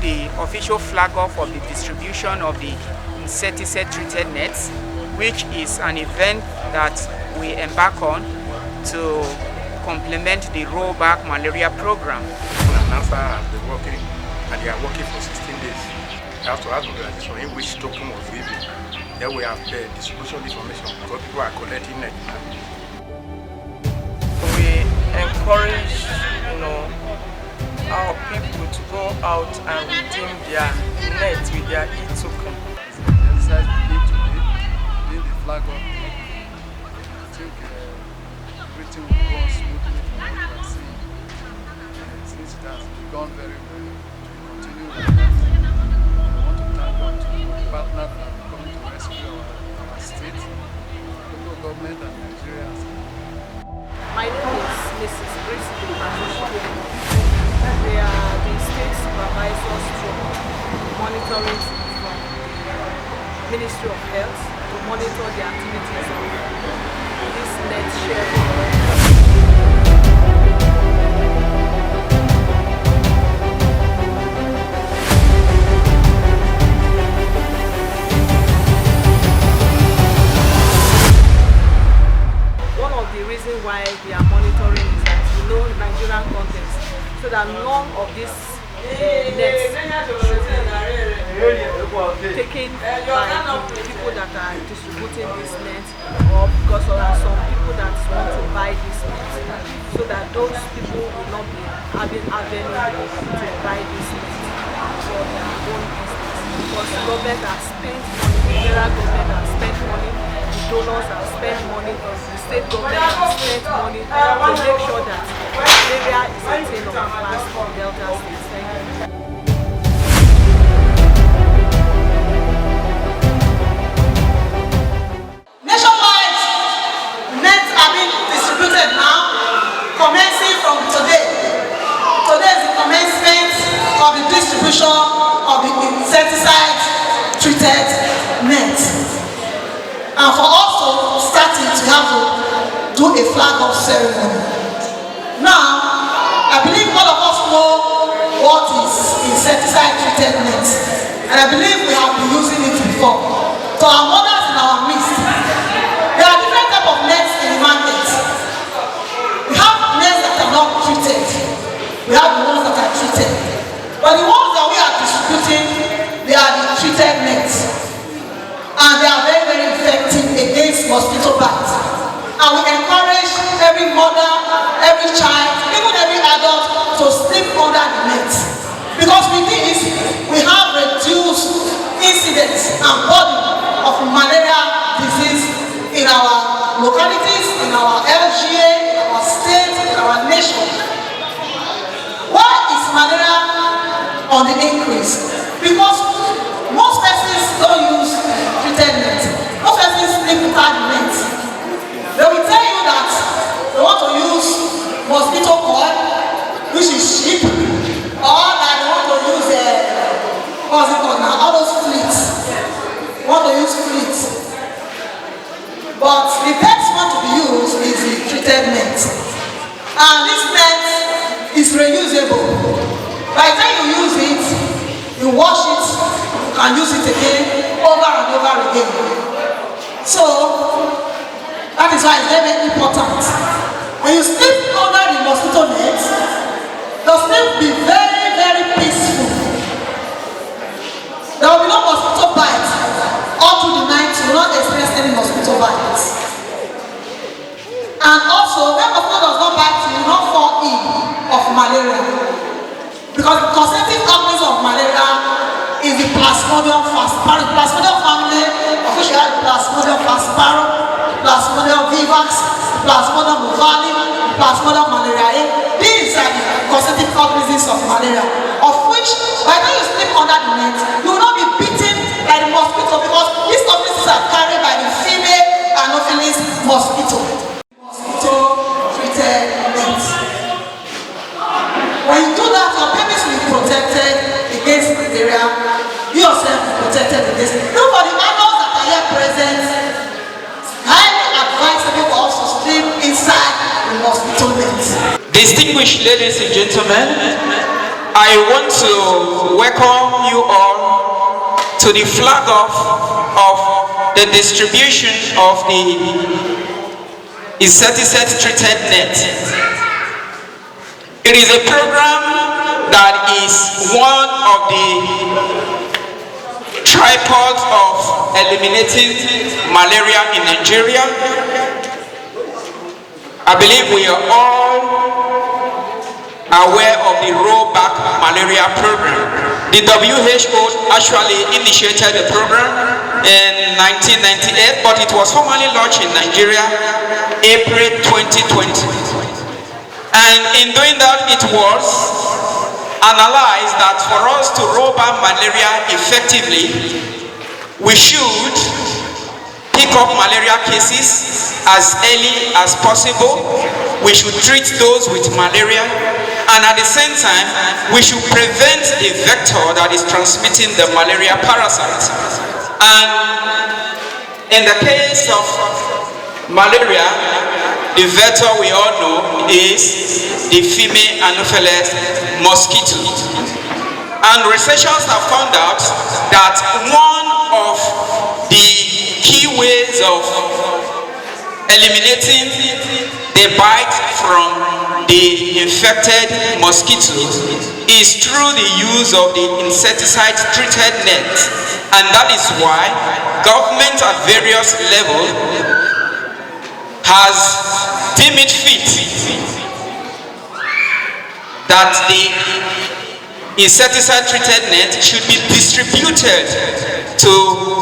the official flag off of the distribution of the insecticide-treated nets, which is an event that we embark on to complement the rollback malaria program. NASA has been working, and they are working for 16 days. We have to have organization in which token was given. Then we have the distribution information because people are collecting it. We encourage, our people to go out and redeem their net with their e-token. The exercise we did today, being the flag up, I think everything will go on smoothly from what we are seeing. Since it has gone very well, we continue like that. I want to thank God to the partners that are coming to rescue our state, local government and Nigeria. My name is Mrs. Mosquito. They are the state supervisors to monitoring from the Ministry of Health to monitor the activities of this net sharing. Why we are monitoring is that Nigerian context, so that none of these nets should be taken by the people that are distributing this net, or because there are some people that want to buy this net, so that those people will not be having avenue to buy this net for their own business. Because government has spent money, the federal government has spent money, the donors have spent money, the state government has spent money to make sure that malaria is a thing of the past in Delta State. Thank you. Nationwide, nets are being distributed now, commencing from today. Today is the commencement of the distribution of the insecticide-treated nets. And for also starting to have to do a flag off ceremony. Now, I believe all of us know what is insecticide-treated nets, and I believe we have been using it before. To our mothers in our midst, there are different types of nets in the market. We have nets that are not treated. We have the ones that are treated. But the ones that we are distributing, they are the treated nets. And they are very, very effective against mosquito bites. And we encourage every mother, every child, even every adult to sleep under the net. Because with this, we have reduced incidents and burden of malaria disease in our localities, in our LGA, in our state, in our nation. Why is malaria on the increase? Because most persons don't use treated net. Most persons sleep without the net. They will tell you that they want to use mosquito coil, which is cheap, or that they want to use what's it called now? All those fleets. They want to use fleets. But the best one to be used is the treated net. And this net is reusable. By the time you use it, you wash it, you can use it again, over and over again. So, that is why it's very, very important. When you sleep under the mosquito net, the sleep will be very, very peaceful. There will be no mosquito bites. All through the night, you will not experience any mosquito bites. And also, when mosquito does not bite you, will not fall in of malaria. Because the concentric organism of malaria is the Plasmodium falciparum. The Plasmodium family, of which we have the Plasmodium falciparum, Plasmodium vivax, Plasmodium ovale, Plasmodium malariae. These are the concentric organisms of malaria, of which, by the time you sleep under the net, you will not be bitten by the mosquito, because these organisms are carried by the female Anopheles mosquito. Mosquito-treated nets. When you do that, your babies will be protected against malaria. You yourself will be protected against it. Even for the adults that are here present, highly advisable for us to sleep inside the mosquito net. Distinguished ladies and gentlemen, I want to welcome you all to the flag off of the distribution of the insecticide treated net. It is a program that is one of the tripods of eliminating malaria in Nigeria. I believe we are all aware of the rollback malaria program. The WHO actually initiated the program in 1998, but it was formally launched in Nigeria April 2020. And in doing that, it was analyzed that for us to roll back malaria effectively, we should pick up malaria cases as early as possible. We should treat those with malaria, and at the same time, we should prevent a vector that is transmitting the malaria parasite. And in the case of malaria, the vector we all know is the female Anopheles mosquito. And researchers have found out that one of the key ways of eliminating the bite from the infected mosquito is through the use of the insecticide treated net. And that is why government at various levels has deemed it fit that the insecticide treated net should be distributed to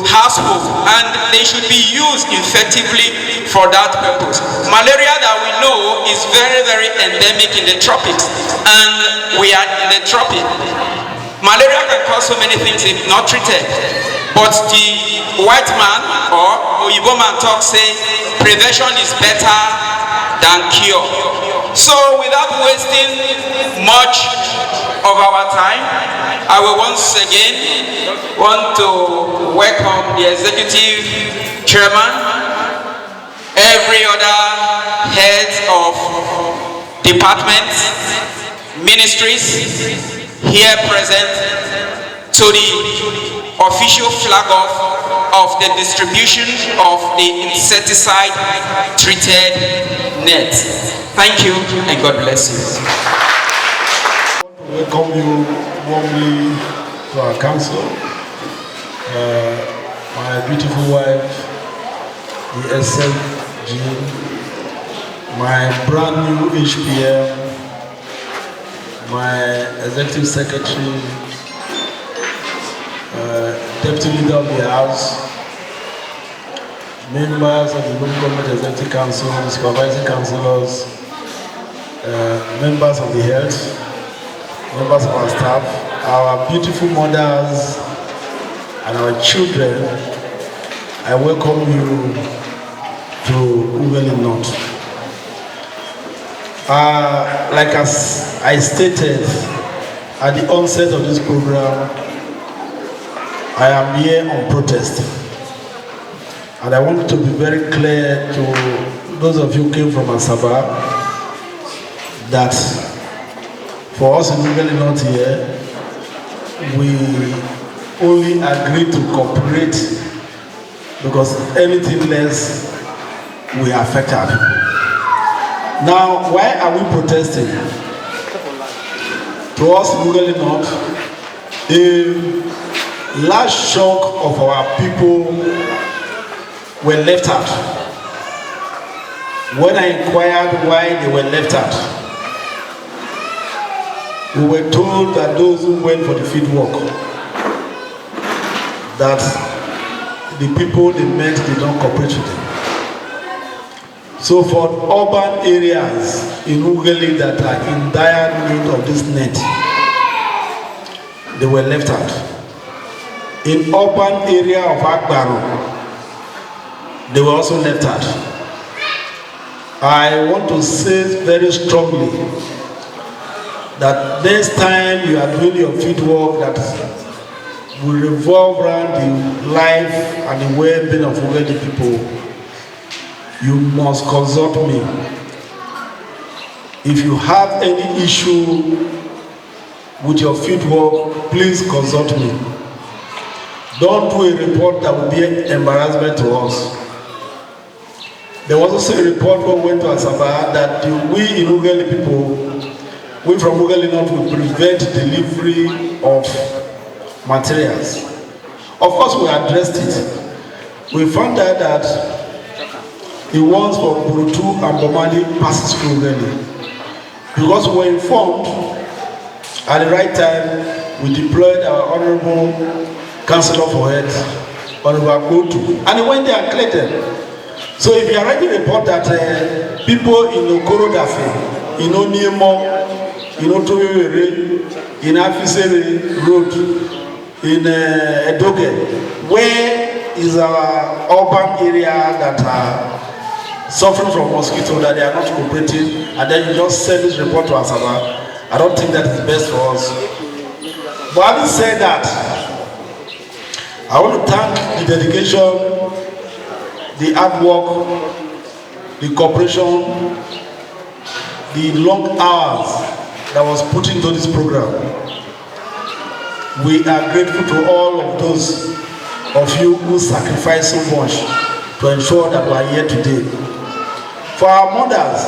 households, and they should be used effectively for that purpose. Malaria that we know is very, very endemic in the tropics, and we are in the tropics. Malaria can cause so many things if not treated, but the white man or Oyibo man talk say prevention is better than cure. So without wasting much of our time, I will once again want to welcome the executive chairman, every other head of departments, ministries here present to the official flag off of the distribution of the insecticide treated net. Thank you and God bless you. Welcome you warmly to our council. My beautiful wife, the SFG, my brand new HPM, my executive secretary, deputy leader of the house, members of the local government executive council, the supervising councillors, members of the health, members of our staff, our beautiful mothers, and our children, I welcome you to Ughelli North. Like as I stated at the onset of this program, I am here on protest. And I want to be very clear to those of you who came from Asaba that for us in Ughelli North here, we only agree to cooperate because anything less will affect our people. Now, why are we protesting? To us in Ughelli North, a large chunk of our people were left out. When I inquired why they were left out, we were told that those who went for the field work, that the people they met did not cooperate with them. So for urban areas in Ughelli that are in dire need of this net, they were left out. In urban area of Agbaro, they were also left out. I want to say very strongly that next time you are doing your field work that will revolve around the life and the well-being of Ughelli people, you must consult me. If you have any issue with your field work, please consult me. Don't do a report that will be an embarrassment to us. There was also a report when we went to Asaba that we in Ughelli people, we from Ughelli North will prevent delivery of materials. Of course, we addressed it. We found out that the ones for Burutu and Bomali passes through Ughelli. Because we were informed at the right time, we deployed our honorable Councillor for Health, Honorable Kotu, and he went there and collected. So if you are writing a report that people in Okoro Dafe, in Oniemo, in Otoyere, in Afisere Road, in Edoge, where is our urban area that are suffering from mosquito, that they are not cooperating, and then you just send this report to Asaba, I don't think that is best for us. But having said that, I want to thank the dedication, the hard work, the cooperation, the long hours that was put into this program. We are grateful to all of those of you who sacrificed so much to ensure that we are here today. For our mothers,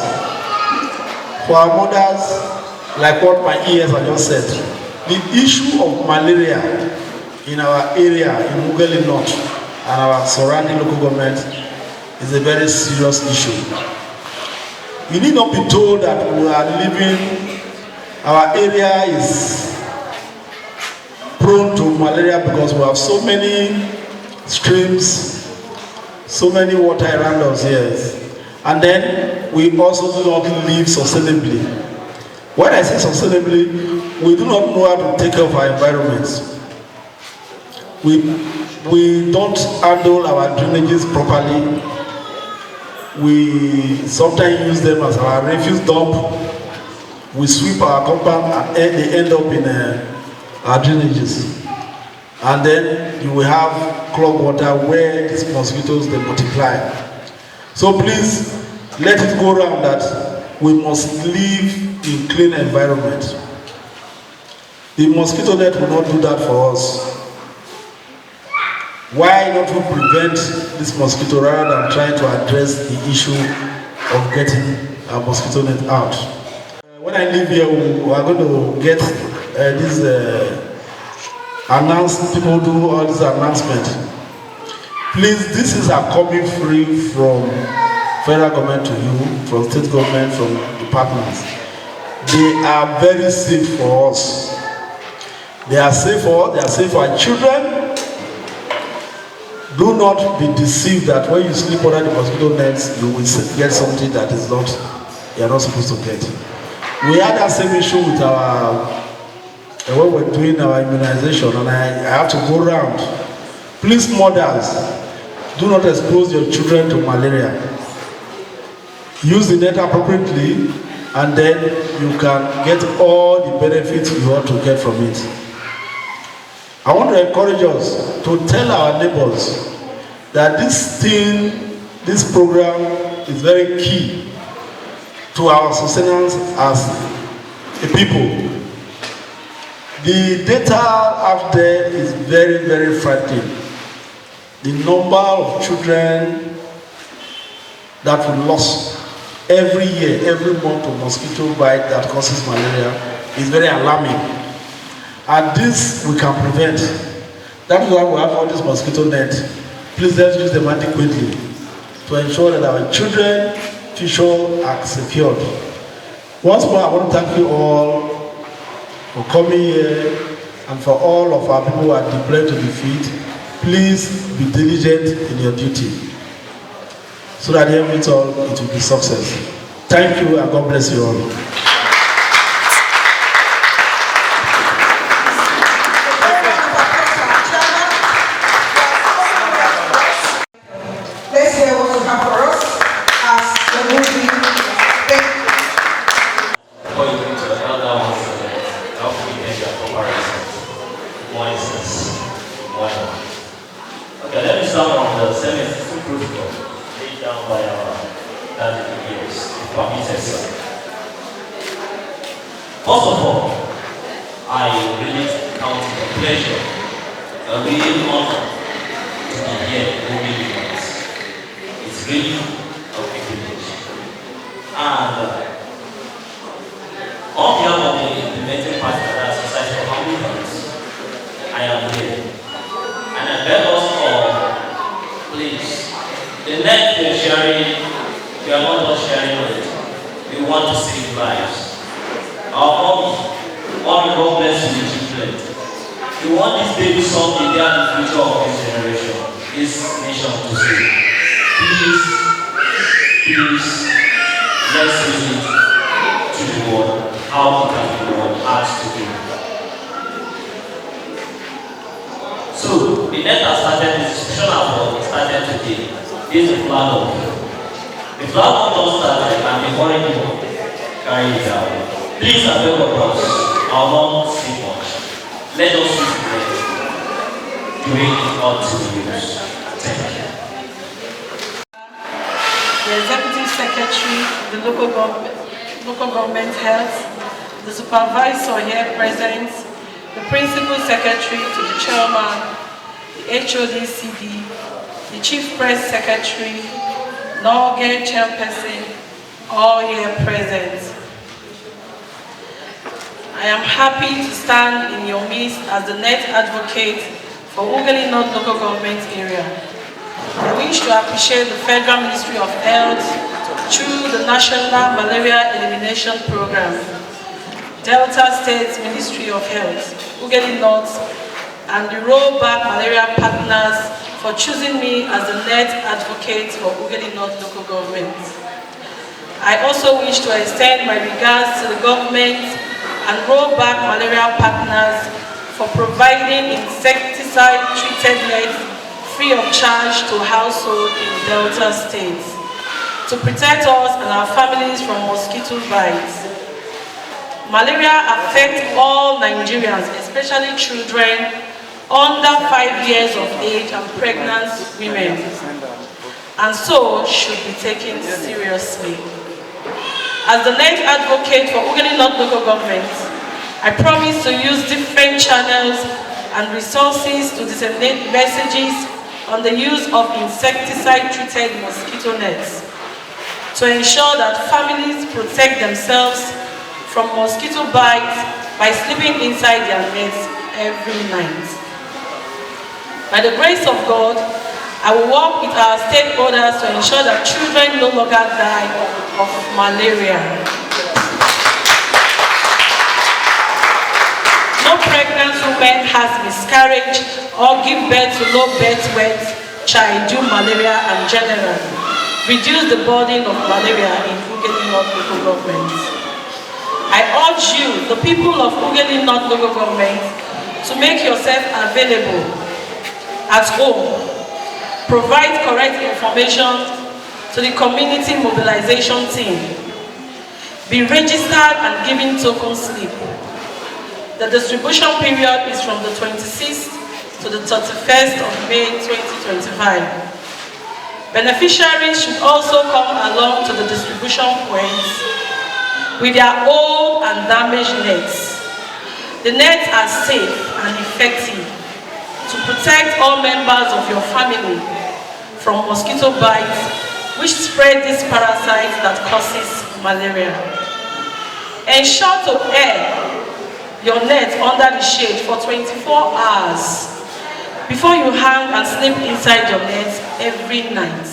like what my ears have just said, the issue of malaria in our area, in Ughelli North and our surrounding local government, is a very serious issue. You need not be told that we are living, our area is prone to malaria because we have so many streams, so many water around us here. And then we also do not live sustainably. When I say sustainably, we do not know how to take care of our environments. We don't handle our drainages properly. We sometimes use them as our refuse dump. We sweep our compound and they end up in our drainages. And then you will have clogged water where these mosquitoes, they multiply. So please, let it go around that we must live in clean environment. The mosquito net will not do that for us. Why not we prevent this mosquito rather than trying to address the issue of getting a mosquito net out? When I leave here, we are going to get this people do all this announcement. Please, this is a coming free from federal government to you, from state government, from departments. They are very safe for us. They are safe for us, they are safe for our children. Do not be deceived that when you sleep under the mosquito nets, you will get something that is not, you are not supposed to get. We had that same issue with our, when we're doing our immunization, and I have to go around. Please, mothers, do not expose your children to malaria. Use the net appropriately, and then you can get all the benefits you want to get from it. I want to encourage us to tell our neighbors that this program is very key to our sustenance as a people. The data out there is very, very frightening. The number of children that we lost every year, every month of mosquito bite that causes malaria is very alarming. And this we can prevent. That is why we have all this mosquito net. Please let's use them adequately to ensure that our children future are secured. Once more, I want to thank you all for coming here and for all of our people who are deployed to the field. Please be diligent in your duty so that here with all it will be success. Thank you and God bless you all. Let's hear what you have for us as the movie. Thank you. Before you go to another one, how can we end your comparison? For instance, why not? Okay, let me start on the semi-system protocol laid down by our engineers, permitted. First of all, I I really count it a pleasure, a real honor to be here moving with us. It's really a privilege. And on behalf of the implementing partner, that Society for Family Health, I am here. And I beg us all, please, the net we're sharing, we are not just sharing it. We want to save lives. Our mommy, God bless you, children. We want this baby someday, they are the future of this generation, this nation to see. Please, let's listen to the word, how it has been asked to do. So, the net has started, the discussion has started today. This is the flag of. The flag of just started and the foreign people carry it out. Please, I beg of us, I will not say much. Let us use the net during all to use. Thank you. The Executive Secretary, the local government health, the supervisor here present, the Principal Secretary to the Chairman, the HODCD, the Chief Press Secretary, Norgate Chairperson, all here present. I am happy to stand in your midst as the net advocate for Ughelli North local government area. I wish to appreciate the Federal Ministry of Health through the National Malaria Elimination Program, Delta State Ministry of Health, Ughelli North, and the Rollback Malaria Partners for choosing me as the net advocate for Ughelli North local government. I also wish to extend my regards to the government and Rollback Malaria Partners for providing insecticide-treated nets free of charge to households in Delta State to protect us and our families from mosquito bites. Malaria affects all Nigerians, especially children under 5 years of age and pregnant women, and so should be taken seriously. As the net advocate for Ughelli North local government, I promise to use different channels and resources to disseminate messages on the use of insecticide-treated mosquito nets to ensure that families protect themselves from mosquito bites by sleeping inside their nets every night. By the grace of God, I will work with our stakeholders to ensure that children no longer die of malaria. No pregnant woman has miscarriage or give birth to low birth weight child due malaria and generally reduce the burden of malaria in Ughelli North local government. I urge you, the people of Ughelli North local government, to make yourself available at home. Provide correct information to the community mobilization team. Be registered and given token slip. The distribution period is from the 26th to the 31st of May 2025. Beneficiaries should also come along to the distribution points with their old and damaged nets. The nets are safe and effective to protect all members of your family from mosquito bites, which spread this parasite that causes malaria. Ensure to air your net under the shade for 24 hours before you hang and sleep inside your net every night.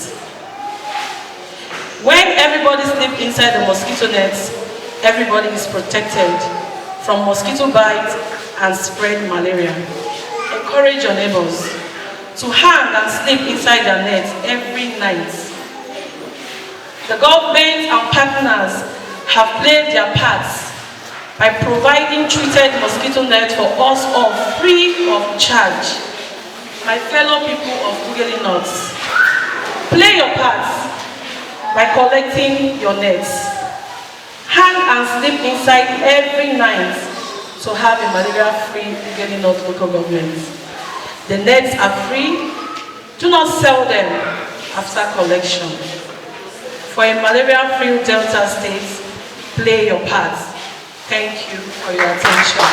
When everybody sleeps inside the mosquito nets, everybody is protected from mosquito bites and spread malaria. Encourage your neighbors to hang and sleep inside their nets every night. The government and partners have played their parts by providing treated mosquito nets for us all free of charge. My fellow people of Ughelli North, play your parts by collecting your nets. Hang and sleep inside every night to have a malaria-free Ughelli North local government. The nets are free. Do not sell them after collection. For a malaria-free Delta State, play your part. Thank you for your attention.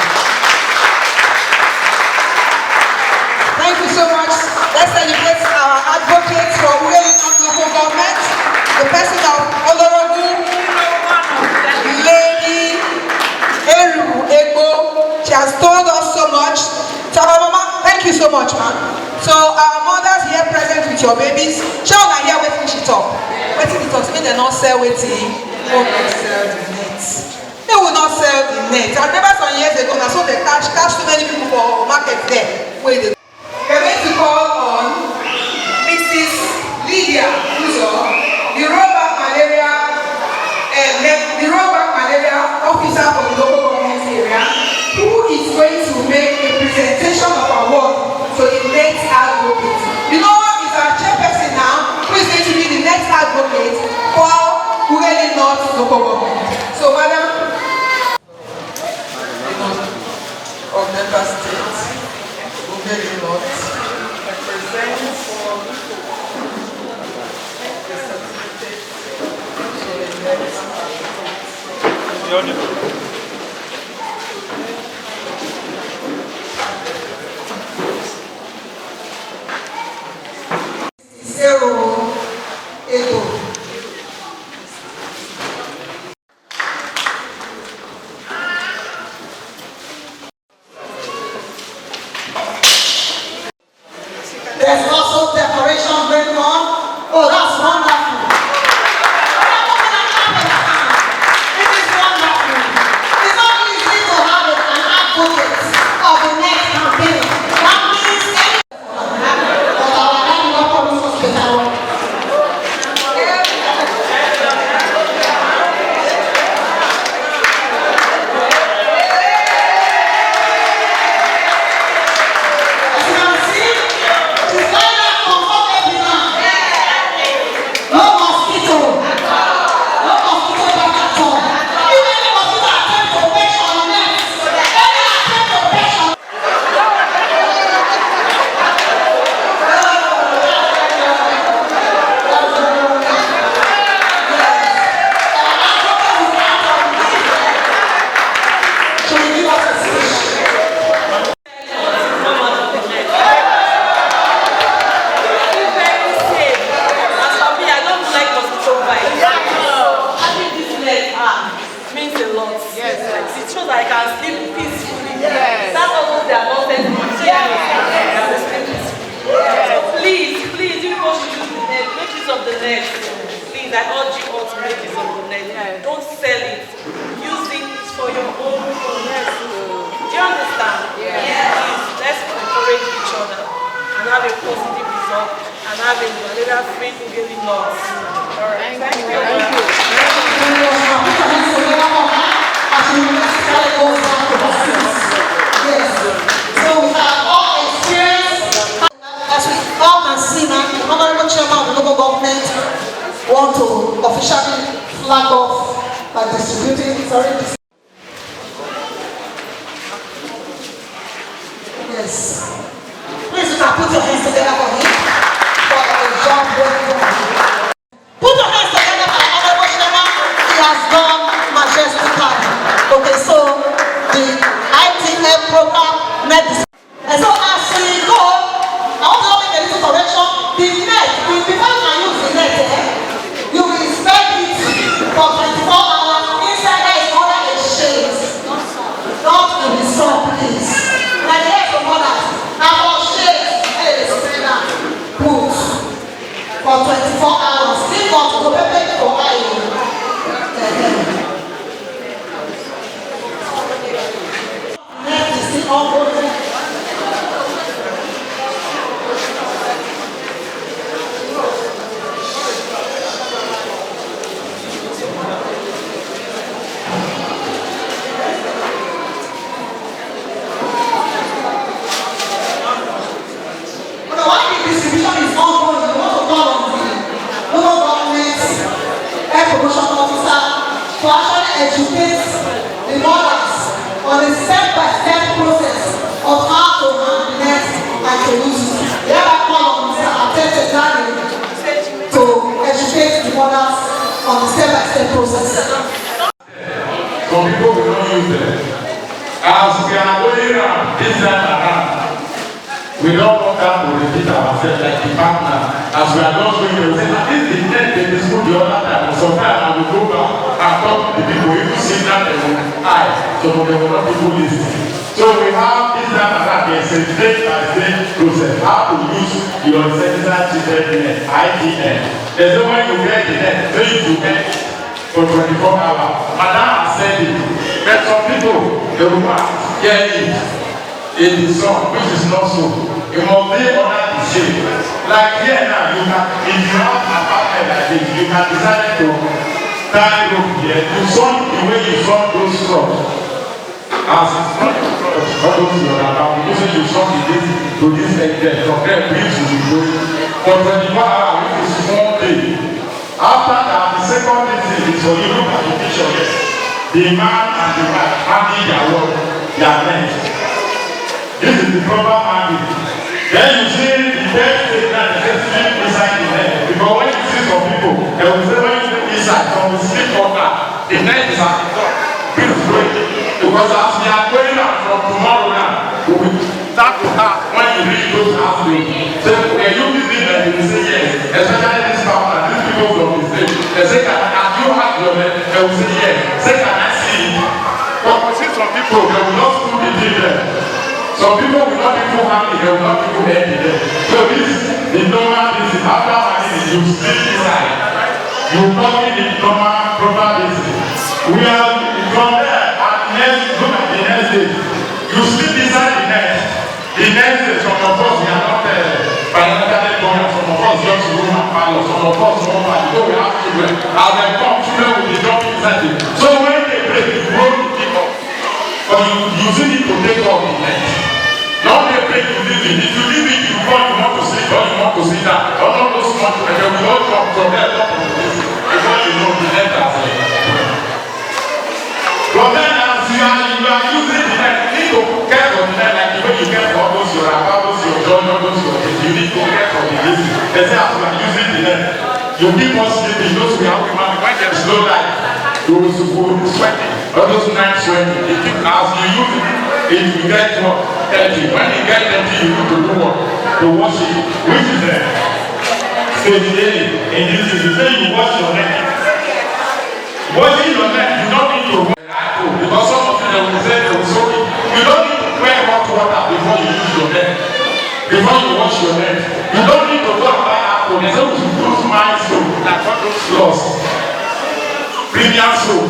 Thank you so much. Let's celebrate our advocates for women local government, the person of Honorable Lady Eru Ego. She has told us so much. So our mama, thank you so much, man. So our mothers here present with your babies, shall I hear what she talk? Waiting the talks, they not sell waiting, will not sell the net. They will not sell the net. I remember some years ago, I saw they catch too many people for market there. Wait, we're going to call on Mrs. Lydia Uzo, the rollback malaria officer for the local government area, who is going to make a presentation of our work to the next advocate. You know what is our chairperson now, who is going to be the next advocate for Ughelli North local government. So, madam, of Delta State, Ughelli North, represents there's also decoration going on. Oh, that's wonderful. It is wonderful. It's not easy to have an advocate of the next campaign. That means please, I urge you all to make use of the net. Don't sell it. Use it for your own good. Do you understand? Please, let's encourage each other and have a positive result and have a malaria-free Ughelli North. All right. Thank you. Yes. So we have all experience. As we all can see now, the Honorable Chairman of the local government want to officially flag off by distributing, Yes. Please, you can put your hands together for him for a job well done. Put your hands together for the Honorable Chairman. He has done majestically. Okay, so the ITF program next. And so as we go, I want to make a little correction. The net, before you can use the net, you will inspect it for 24 hours. Inside there is other exchange. Not in the sun, please. Like the rest of others. Now for shades, put for 24 hours. Still got to go back for net is still ongoing. To actually educate the mothers on a step-by-step process of how to handle net and to use it. We have a call on Mr. Atete to educate the mothers on the step-by-step process. Some people will not use them. As we are going around this time around, we We don't want that to repeat ourselves like the partner. As we are not going to say, this is the net they dispute the other time. Sometimes I will go back and talk to the people. You will see that they will hide. So they will not people listen. So we have this time and that there's a state-by-state process. How to use your insecticide treated net, ITN. There's no way you get the net, so you get for 24 hours. Madam has said it. But some people, they will not get it in the sun, which is not so. You must be under the shade. Like here now, you can, if you have an apartment like this, you can decide to tie rope here. You sun the way you sun those crops. As it's not your crops, all those your account, you say you sun the this to this extent, from there brings you to go. For 24 hours, which is 1 day. After that, the second thing is for you look at the picture here. The man and the wife handling their work, their men. This is the proper handling. Then you see the best thing that is sleep inside the net. Because when you see some people, they will say when you sleep inside, from the sleep water, the net is at the top. Please wait. Because as we are going out from tomorrow now, we will start to ask when you reach those houses. So when you visit them, they will say yes. Especially this partner, these people from the state. They say, have you had your net? They will say yes. Say, can I see it? But we see some people, they will not put the thing there. Some people will not even have it, they will not even end it there. So this, the normal, this is after having it, you sleep inside. You come in the normal, proper basis. We are from there, and look at the next day. You sleep inside the net. The next day, some of us, we are not financially going, some of us just room and parlor, some of us don't party, so we have children. As they come, children will be jumping inside it. So when they break, you roll the thing up. But you still need to take off the net. Not they break, you leave it. If you leave it, you want to sleep, or you want to sit down. Or not those much, and they will all come from there, not from this. Before you know the net has left. But then as you are using the net, you need to care for the net like the way you care for all those your apples, your joy, all those your things. You need to care for the business. They say as you are using the net, you keep on sleeping. Those we have women, when there's slow light, you will sweating. All those nights sweating. You keep as you use it, it will get what? Dirty. When you get dirty, you need to do what? To wash it. Which is there? Stage A in this is you say you wash your neck. Washing your neck, you don't need to wear alcohol. Because some of them will say they will soak it. You don't need to wear hot water before you use your neck. Before you wash your neck. You don't need to go and buy alcohol. They say we should use my soap, like what those floors. Premium soap.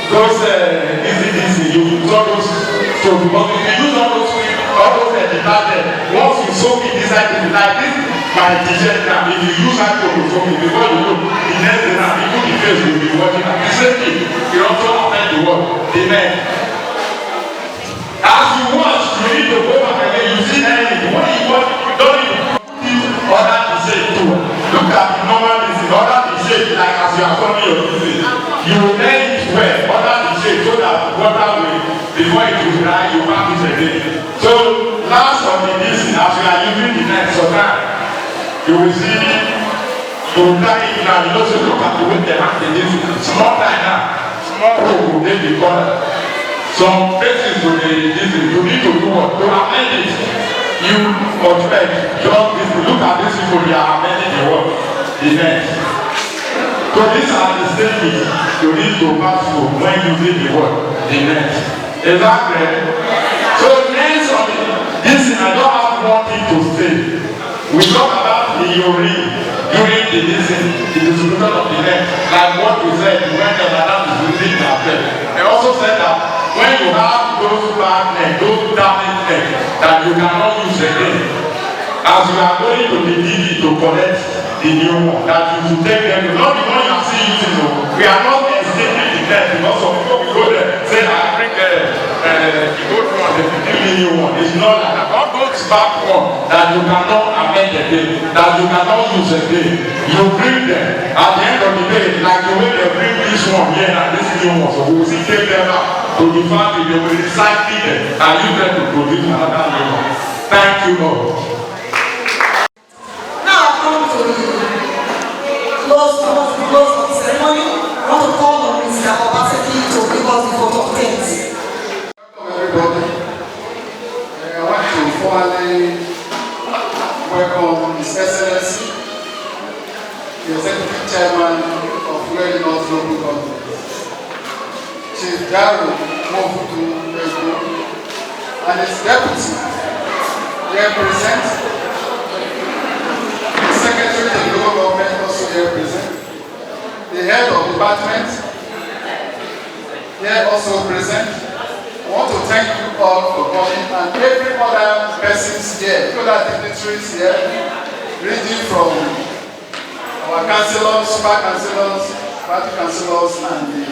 Those easy, you use all those soap. Because if you use all those detergent, once you soak it inside the like this, my t-shirt now, if you use alcohol to soak it, before you know, the next day now, people the face will be watching at the same thing. You also affect the world, the men. As you wash, you need to go back again, you see anything. When you wash, you don't need to put other t-shirt too. Look at the normal things, other t-shirt, like as you are coming your business. You will let it wear, other t-shirt, so that water will, before it will dry, you pack it again. So, last of the business, as you are using the next time, you will see, you will carry it now, you know, so look at the way they have the business. Small time now, small hope will take the corner. Some places will be business, you need to do what? To amend it. You expect, just look at these people, they are amending the work, the next. So these are the stages you need to pass through when using the word, the next. Exactly. So next on this, I don't have one thing to say. We talk about the urine during the distribution of the net, like what we said when the madam is using the affair. They also said that when you have those bad net, those damaged net that you cannot use again, as you are going to the DD to collect the new one, that you should take them, not the one you are still using. We are not escaping the net because some people will go there, say I bring the old one, they give me new one. It's not like that. All those back one that you cannot amend again, that you cannot use again, you bring them at the end of the day, like the way they bring this one here and this new one. So we will still take them out to the factory, they will recycle them and use them to produce another new one. Thank you, Lord. Now come to the close of the ceremony. I want to call on Mr. Obaseki to give us the vote of thanks. Welcome everybody. I want to formally Chief Daru Mofutu Ego, and his deputy represent. The secretary to the local government also represent. The head of department here also present. I want to thank you all for coming, and every other persons here, other dignitaries here, ranging from our councillors, super councillors, party councillors, and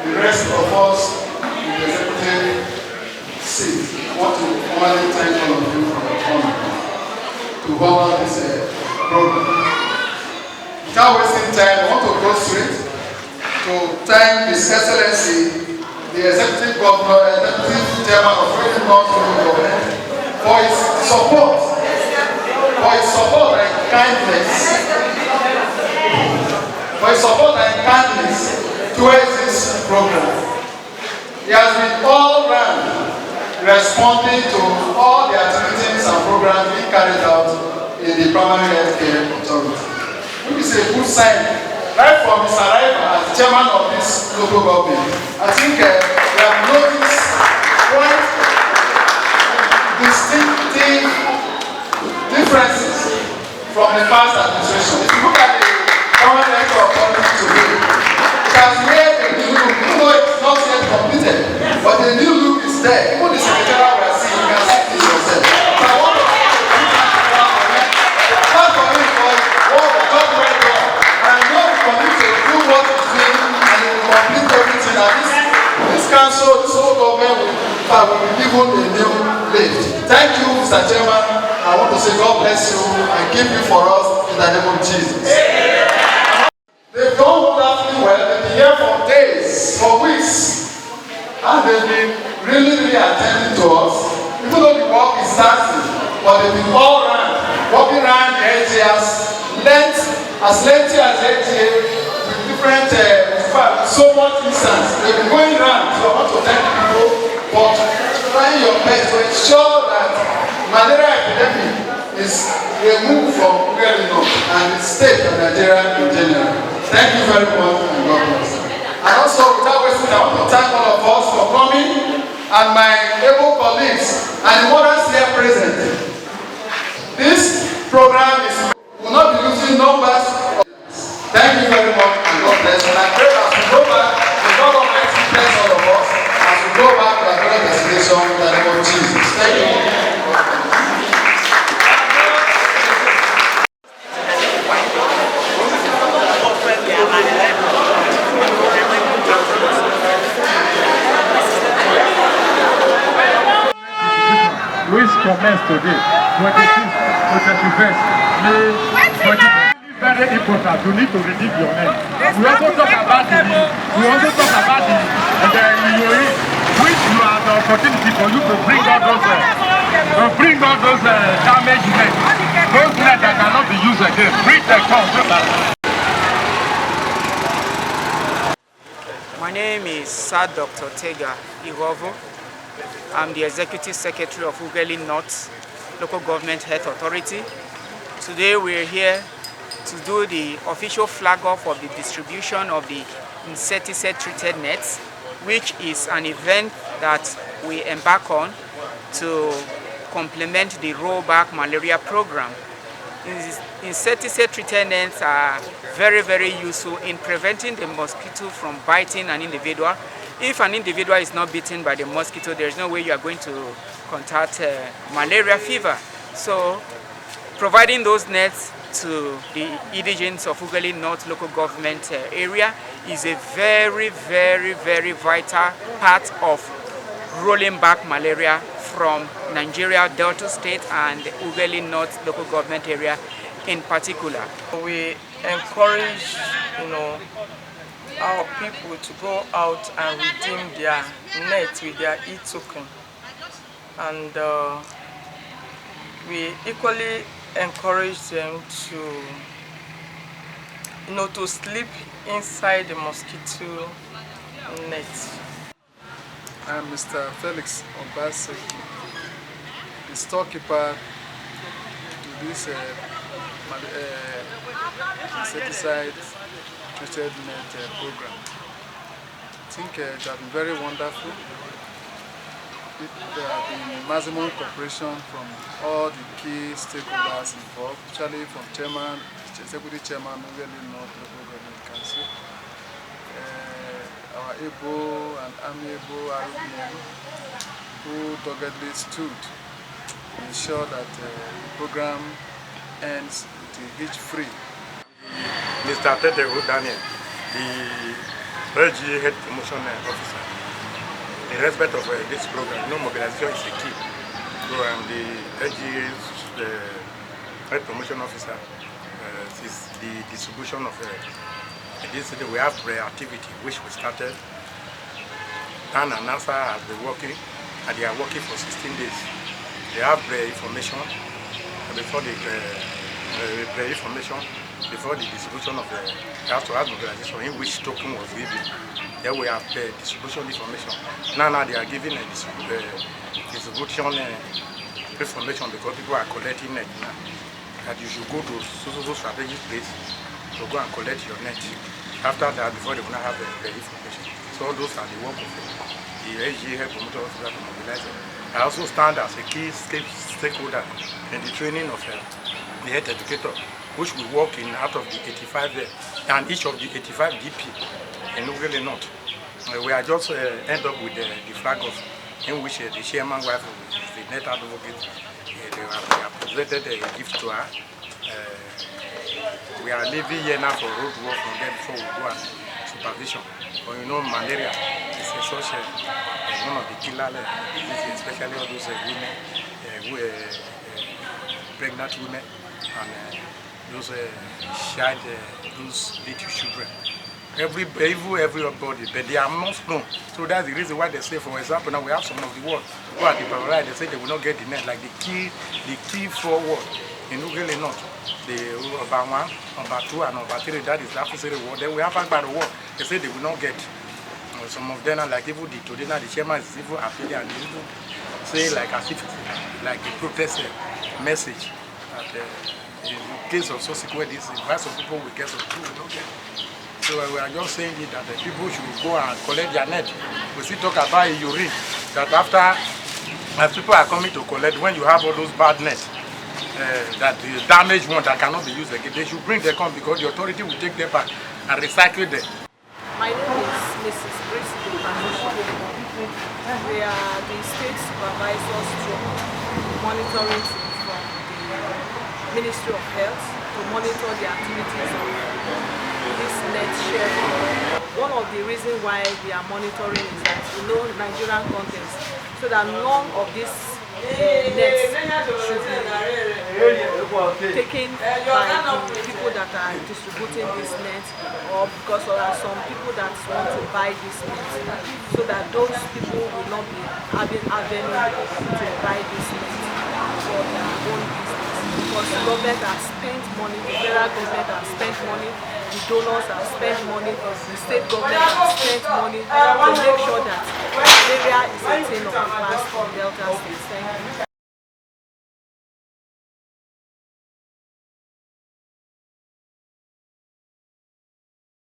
the rest of us in the executive seat. I want to formally thank all of you for your coming to honor this program. Without wasting time, I want to go straight to thank His Excellency, the Executive Governor, Executive Chairman of Regional Government, for his support and kindness, towards this program. He has been all round responding to all the activities and programs being carried out in the primary health care authority. Which is a good sign. Right from his arrival as chairman of this local government, I think we have noticed quite distinctive differences from the past administration. If you look at the current health authority today, it has made a new look, even though it's not yet completed, but the new look is there. Even the secretariat we are seeing, you can see this yourself. So I want to thank for him for what the government done. And I know we continue to do what he's doing, and he will complete everything. And this council, this whole government will be given a new lift. Thank you, Mr. Chairman. I want to say God bless you and keep you for us in the name of Jesus. They've done wonderfully well. They've been here for days, for weeks, and they've been really attending to us. Even though the work is starting, but they've been all around, walking around the areas, as lengthy as ATA, with different, so much distance. They've been going around, so I want to thank people for trying your best to ensure that malaria epidemic is removed from Ughelli North and the state of Nigeria in general. Thank you very much, and God bless. And also, without wasting time, I want to thank all of us for coming, and my able colleagues and the mothers here present. This program will not be losing numbers. Thank you very much, and God bless. And I pray as we go back, the God Almighty bless all of us as we go back to our current destination in the name of Jesus. Thank you. Which commence today, 26th to 31st May 2020. Very important. You need to redeem your name. We also talk about the UAE, which you have the opportunity for you to bring all those damaged nets, those nets that cannot be used again. Bring them come. My name is Sir Dr. Tega Irovo. I'm the Executive Secretary of Ughelli North Local Government Health Authority. Today we're here to do the official flag off of the distribution of the insecticide treated nets, which is an event that we embark on to complement the rollback malaria program. Insecticide treated nets are very useful in preventing the mosquito from biting an individual. If an individual is not bitten by the mosquito, there is no way you are going to contract malaria fever. So providing those nets to the indigents of Ughelli North local government area is a very vital part of rolling back malaria from Nigeria, Delta State and Ughelli North local government area in particular. We encourage, our people to go out and redeem their net with their e-token, and we equally encourage them to sleep inside the mosquito net. I'm Mr. Felix Obase, the storekeeper to this insecticide treated net program. think it has been very wonderful. There has been maximum cooperation from all the key stakeholders involved, especially from Chairman, Deputy Chairman, Ughelli North Local Government Council, our able and amiable RBN, who doggedly stood to ensure that the program ends with a hitch-free. Mr. Tedeo Daniel, the LGA Head Promotion Officer. In respect of this program, mobilization is a key. So I'm the LGA's Head Promotion Officer. Is the distribution of this. We have activity which we started. Dan and NASA have been working, and they are working for 16 days. They have information before the distribution of the house-to-house mobilization, in which token was given. Then we have the distribution information. Now they are giving a distribution information because people are collecting it now. That you should go to so strategic place to go and collect your net. After that, before they will not have the information. So those are the work of the LGA promoter officer to mobilize it. I also stand as a key stakeholder in the training of the health educator, which we work in out of the 85 and each of the 85 DP in Ughelli North. We are just end up with the flag off, in which the chairman wife of the net advocate, they have presented a gift to her. We are leaving here now for road work from there before we go and supervision. But you know, malaria is a such one of the killer diseases, especially all those women, pregnant women, and those child, those little children. Everybody, but they are most known. So that's the reason why they say, for example, now we have some of the words who are the paralyzed, they say they will not get the net, like the key 4 words in Ughelli North. The number 1, number 2, and number 3, that is the necessary word. Then we have about the word, they say they will not get. Some of them are like even today now the chairman is even appealing and even say like as if like a protest message that in case of subsequent this, some people will get, some people will not get. So we are just saying it that the people should go and collect their net. We still talk about urine, that after, as people are coming to collect, when you have all those bad nets, that the damaged one that cannot be used again, they should bring them come because the authority will take them back and recycle them. My name is Mrs. Mosquito. We are the state supervisors to monitoring from the Ministry of Health to monitor the activities of this net sharing. One of the reasons why we are monitoring is that Nigerian context, so that none of these nets should be taken by the people that are distributing this net, or because there are some people that want to buy this net, so that those people will not be having avenue to buy this net for their own business. Because the government has spent money, the federal government has spent money, the donors have spent money, the state government has spent money to make sure that malaria is a thing of the past in Delta State. Thank you.